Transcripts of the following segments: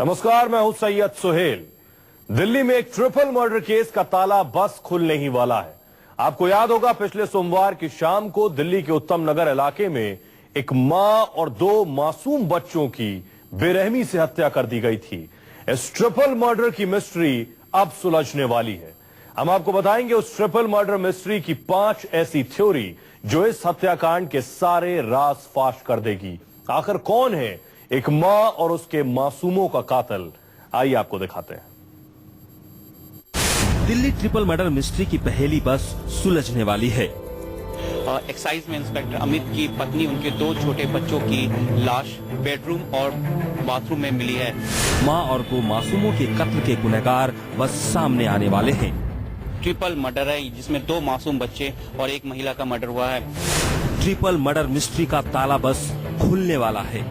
नमस्कार, मैं हूं सैयद सुहेल। दिल्ली में एक ट्रिपल मर्डर केस का ताला बस खुलने ही वाला है। आपको याद होगा, पिछले सोमवार की शाम को दिल्ली के उत्तम नगर इलाके में एक मां और दो मासूम बच्चों की बेरहमी से हत्या कर दी गई थी। इस ट्रिपल मर्डर की मिस्ट्री अब सुलझने वाली है। हम आपको बताएंगे उस ट्रिपल मर्डर मिस्ट्री की 5 ऐसी थ्योरी जो इस हत्याकांड के सारे राज फाश कर देगी। आखिर कौन है एक मां और उसके मासूमों का कातिल, आइए आपको दिखाते हैं। दिल्ली ट्रिपल मर्डर मिस्ट्री की पहेली बस सुलझने वाली है। एक्साइज में इंस्पेक्टर अमित की पत्नी, उनके 2 छोटे बच्चों की लाश बेडरूम और बाथरूम में मिली है। मां और 2 मासूमों के कत्ल के गुनहगार बस सामने आने वाले हैं। ट्रिपल मर्डर है जिसमें 2 मासूम बच्चे और 1 महिला का मर्डर हुआ है। ट्रिपल मर्डर मिस्ट्री का ताला बस खुलने वाला है।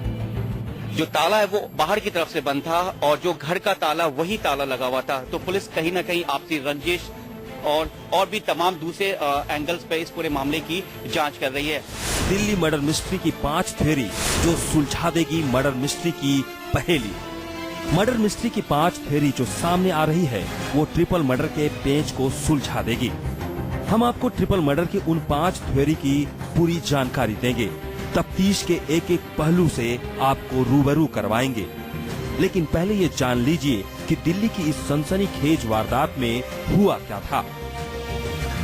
जो ताला है वो बाहर की तरफ से बंद था और जो घर का ताला वही ताला लगा हुआ था। तो पुलिस कहीं न कहीं आपसी रंजिश और भी तमाम दूसरे एंगल्स पे इस पूरे मामले की जांच कर रही है। दिल्ली मर्डर मिस्ट्री की 5 थ्योरी जो सुलझा देगी मर्डर मिस्ट्री की पहेली। मर्डर मिस्ट्री की 5 थ्योरी जो सामने आ रही है वो ट्रिपल मर्डर के पेंच को सुलझा देगी। हम आपको ट्रिपल मर्डर की उन 5 थ्योरी की पूरी जानकारी देंगे। तफ्तीश के एक एक पहलू से आपको रूबरू करवाएंगे। लेकिन पहले ये जान लीजिए कि दिल्ली की इस सनसनीखेज वारदात में हुआ क्या था।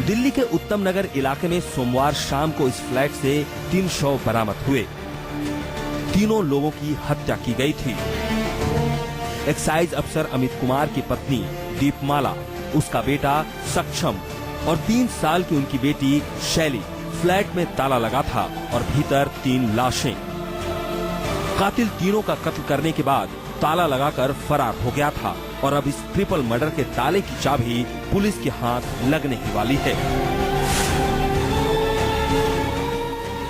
दिल्ली के उत्तम नगर इलाके में सोमवार शाम को इस फ्लैट से 3 शव बरामद हुए। तीनों लोगों की हत्या की गई थी। एक्साइज अफसर अमित कुमार की पत्नी दीपमाला, उसका बेटा सक्षम और 3 साल की उनकी बेटी शैली फ्लैट में ताला लगा था और भीतर 3 लाशें। कातिल तीनों का कत्ल करने के बाद ताला लगाकर फरार हो गया था और अब इस ट्रिपल मर्डर के ताले की चाबी पुलिस के हाथ लगने ही वाली है।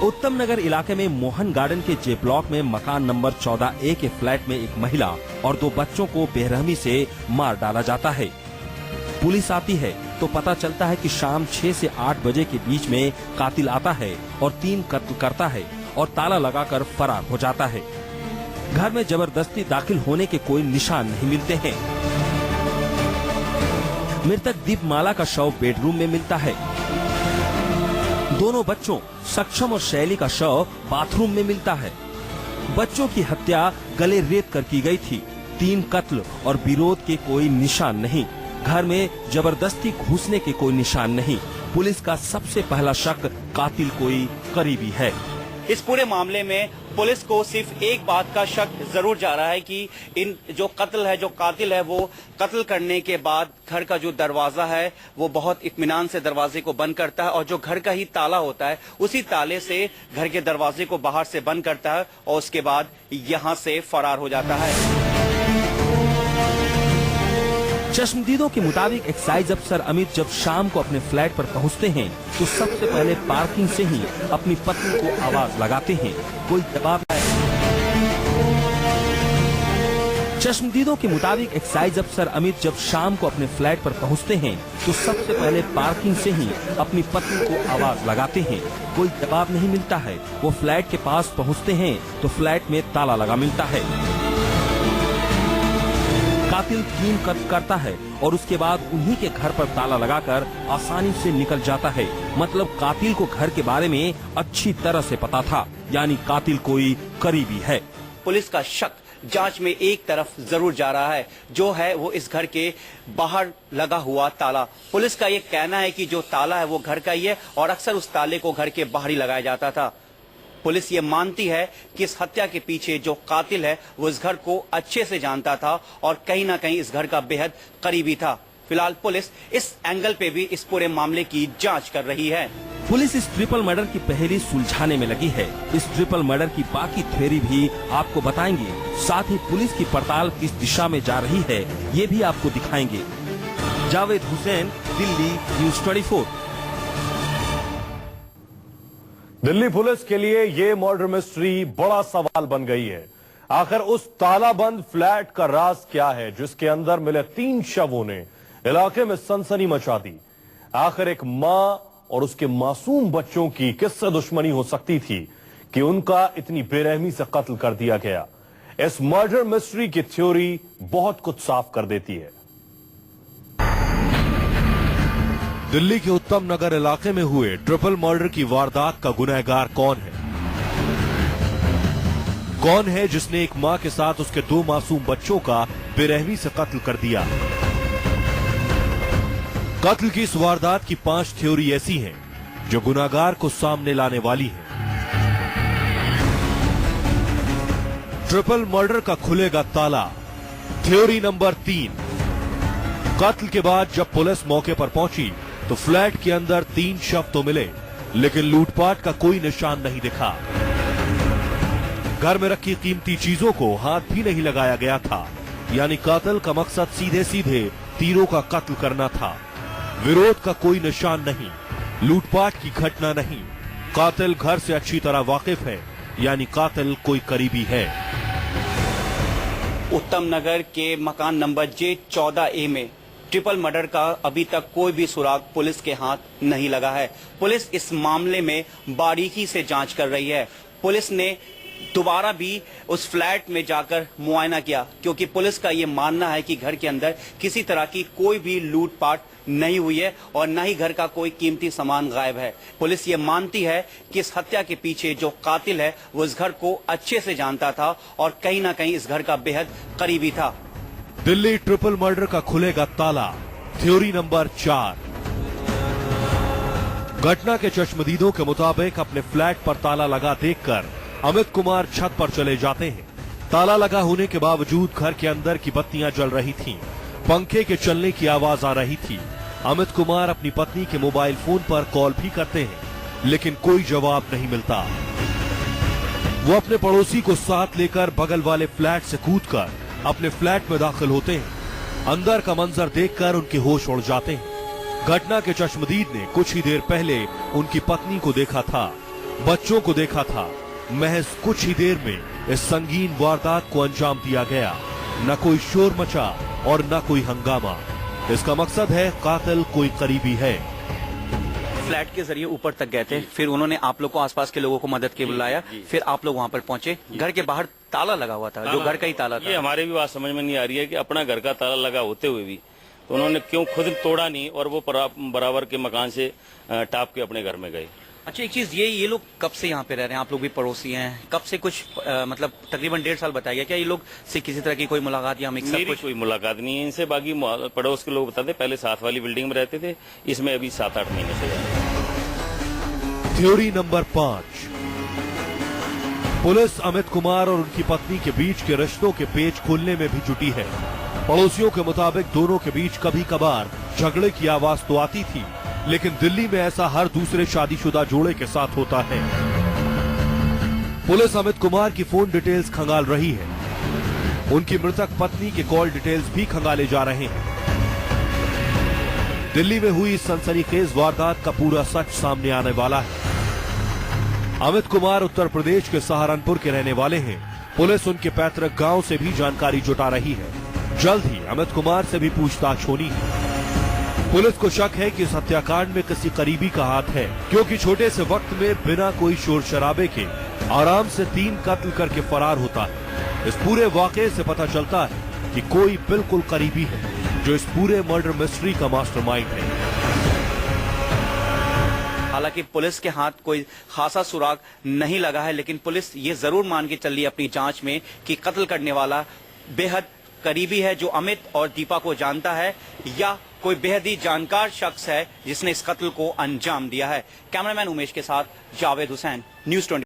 उत्तम नगर इलाके में मोहन गार्डन के जे ब्लॉक में मकान नंबर 14A के फ्लैट में एक महिला और 2 बच्चों को बेरहमी से मार डाला जाता है। पुलिस आती है तो पता चलता है कि शाम 6 से 8 बजे के बीच में कातिल आता है और 3 कत्ल करता है और ताला लगाकर फरार हो जाता है। घर में जबरदस्ती दाखिल होने के कोई निशान नहीं मिलते हैं। मृतक दीपमाला का शव बेडरूम में मिलता है। दोनों बच्चों सक्षम और शैली का शव बाथरूम में मिलता है। बच्चों की हत्या गले रेत कर की गई थी। 3 कत्ल और विरोध के कोई निशान नहीं। घर में जबरदस्ती घुसने के कोई निशान नहीं। पुलिस का सबसे पहला शक कातिल कोई करीबी है। इस पूरे मामले में पुलिस को सिर्फ एक बात का शक जरूर जा रहा है कि इन जो कातिल है वो कत्ल करने के बाद घर का जो दरवाजा है वो बहुत इत्मीनान से दरवाजे को बंद करता है और जो घर का ही ताला होता है उसी ताले से घर के दरवाजे को बाहर से बंद करता है और उसके बाद यहां से फरार हो जाता है। चश्मदीदों के मुताबिक एक्साइज अफसर अमित जब शाम को अपने फ्लैट पर पहुंचते हैं तो सबसे पहले पार्किंग से ही अपनी पत्नी को आवाज लगाते हैं। कोई जवाब नहीं। चश्मदीदों के मुताबिक एक्साइज अफसर अमित जब शाम को अपने फ्लैट पर पहुंचते हैं तो सबसे पहले पार्किंग से ही अपनी पत्नी को आवाज लगाते हैं। कोई जवाब नहीं मिलता है। वो फ्लैट के पास पहुंचते हैं तो फ्लैट में ताला लगा मिलता है। कातिल 3 कत्ल करता है और उसके बाद उन्हीं के घर पर ताला लगाकर आसानी से निकल जाता है। मतलब कातिल को घर के बारे में अच्छी तरह से पता था, यानी कातिल कोई करीबी है। पुलिस का शक जांच में एक तरफ जरूर जा रहा है, जो है वो इस घर के बाहर लगा हुआ ताला। पुलिस का ये कहना है कि जो ताला है वो घर का ही है और अक्सर उस ताले को घर के बाहर ही लगाया जाता था। पुलिस ये मानती है कि इस हत्या के पीछे जो कातिल है वो इस घर को अच्छे से जानता था और कहीं ना कहीं इस घर का बेहद करीबी था। फिलहाल पुलिस इस एंगल पे भी इस पूरे मामले की जांच कर रही है। पुलिस इस ट्रिपल मर्डर की पहेली सुलझाने में लगी है। इस ट्रिपल मर्डर की बाकी थ्योरी भी आपको बताएंगे। साथ ही पुलिस की पड़ताल किस दिशा में जा रही है ये भी आपको दिखाएंगे। जावेद हुसैन, दिल्ली न्यूज़ 24। दिल्ली पुलिस के लिए ये मर्डर मिस्ट्री बड़ा सवाल बन गई है। आखिर उस तालाबंद फ्लैट का राज क्या है जिसके अंदर मिले 3 शवों ने इलाके में सनसनी मचा दी। आखिर एक मां और उसके मासूम बच्चों की किससे दुश्मनी हो सकती थी कि उनका इतनी बेरहमी से कत्ल कर दिया गया। इस मर्डर मिस्ट्री की थ्योरी बहुत कुछ साफ कर देती है। दिल्ली के उत्तम नगर इलाके में हुए ट्रिपल मर्डर की वारदात का गुनहगार कौन है? कौन है जिसने एक मां के साथ उसके 2 मासूम बच्चों का बेरहमी से कत्ल कर दिया? कत्ल की इस वारदात की 5 थ्योरी ऐसी हैं जो गुनहगार को सामने लाने वाली है। ट्रिपल मर्डर का खुलेगा ताला। Theory number 3। कत्ल के बाद जब पुलिस मौके पर पहुंची तो फ्लैट के अंदर 3 शव तो मिले, लेकिन लूटपाट का कोई निशान नहीं दिखा। घर में रखी कीमती चीजों को हाथ भी नहीं लगाया गया था, यानी कातिल का मकसद सीधे सीधे तीरों का कत्ल करना था। विरोध का कोई निशान नहीं, लूटपाट की घटना नहीं। कातिल घर से अच्छी तरह वाकिफ है, यानी कातिल कोई करीबी है। उत्तम नगर के मकान नंबर J14A में ट्रिपल मर्डर का अभी तक कोई भी सुराग पुलिस के हाथ नहीं लगा है। पुलिस इस मामले में बारीकी से जांच कर रही है। पुलिस ने दोबारा भी उस फ्लैट में जाकर मुआयना किया, क्योंकि पुलिस का यह मानना है कि घर के अंदर किसी तरह की कोई भी लूटपाट नहीं हुई है और न ही घर का कोई कीमती सामान गायब है। पुलिस ये मानती है कि इस हत्या के पीछे जो कातिल है वो इस घर को अच्छे से जानता था और कहीं ना कहीं इस घर का बेहद करीबी था। दिल्ली ट्रिपल मर्डर का खुलेगा ताला। Theory number 4। घटना के चश्मदीदों के मुताबिक अपने फ्लैट पर ताला लगा देखकर अमित कुमार छत पर चले जाते हैं। ताला लगा होने के बावजूद घर के अंदर की बत्तियां जल रही थीं, पंखे के चलने की आवाज आ रही थी। अमित कुमार अपनी पत्नी के मोबाइल फोन पर कॉल भी करते हैं, लेकिन कोई जवाब नहीं मिलता। वो अपने पड़ोसी को साथ लेकर बगल वाले फ्लैट से कूदकर अपने फ्लैट में दाखिल होते हैं। अंदर का मंजर देखकर उनके होश उड़ जाते हैं। घटना के चश्मदीद ने कुछ ही देर पहले उनकी पत्नी को देखा था, बच्चों को देखा था। महज कुछ ही देर में इस संगीन वारदात को अंजाम दिया गया। न कोई शोर मचा और न कोई हंगामा। इसका मकसद है कातिल कोई करीबी है। फ्लैट के जरिए ऊपर तक गए थे, फिर उन्होंने आप लोग को, आसपास के लोगों को मदद के बुलाया, फिर आप लोग वहां पर पहुंचे। घर के बाहर ताला लगा हुआ था, जो घर का ही ताला था। ये हमारे भी बात समझ में नहीं आ रही है कि अपना घर का ताला लगा होते हुए भी तो उन्होंने क्यों खुद तोड़ा नहीं और वो बराबर के मकान से टाप के अपने घर में गए। अच्छा, एक चीज ये लोग कब से यहाँ पे रह रहे हैं? आप लोग भी पड़ोसी हैं, कब से? कुछ मतलब तकरीबन 1.5 साल बताया गया। क्या ये लोग से किसी तरह की कोई मुलाकात या मिक्सअप? मेरी कोई मुलाकात नहीं है इनसे। बाकी पड़ोस के लोग बताते पहले साथ वाली बिल्डिंग में रहते थे, इसमें अभी 7-8 महीने से। Theory number 5। Police Amit Kumar और उनकी पत्नी के बीच के रिश्तों के पेच खोलने में भी जुटी है। पड़ोसियों के मुताबिक दोनों के बीच कभी कभार झगड़े की आवाज तो आती थी, लेकिन दिल्ली में ऐसा हर दूसरे शादीशुदा जोड़े के साथ होता है। पुलिस अमित कुमार की फोन डिटेल्स खंगाल रही है। उनकी मृतक पत्नी के कॉल डिटेल्स भी खंगाले जा रहे हैं। दिल्ली में हुई इस सनसनीखेज वारदात का पूरा सच सामने आने वाला है। अमित कुमार उत्तर प्रदेश के सहारनपुर के रहने वाले हैं। पुलिस उनके पैतृक गांव से भी जानकारी जुटा रही है। जल्द ही अमित कुमार से भी पूछताछ होनी है। पुलिस को शक है कि इस हत्याकांड में किसी करीबी का हाथ है, क्योंकि छोटे से वक्त में बिना कोई शोर शराबे के आराम से 3 कत्ल करके फरार होता है। इस पूरे वाकये से पता चलता है कि कोई बिल्कुल करीबी है जो इस पूरे मर्डर मिस्ट्री का मास्टरमाइंड है। हालांकि पुलिस के हाथ कोई खासा सुराग नहीं लगा है, लेकिन पुलिस ये जरूर मान के चल रही है अपनी जांच में कि कत्ल करने वाला बेहद करीबी है, जो अमित और दीपा को जानता है, या कोई बेहद ही जानकार शख्स है जिसने इस कत्ल को अंजाम दिया है। कैमरामैन उमेश के साथ जावेद हुसैन, न्यूज़ 20।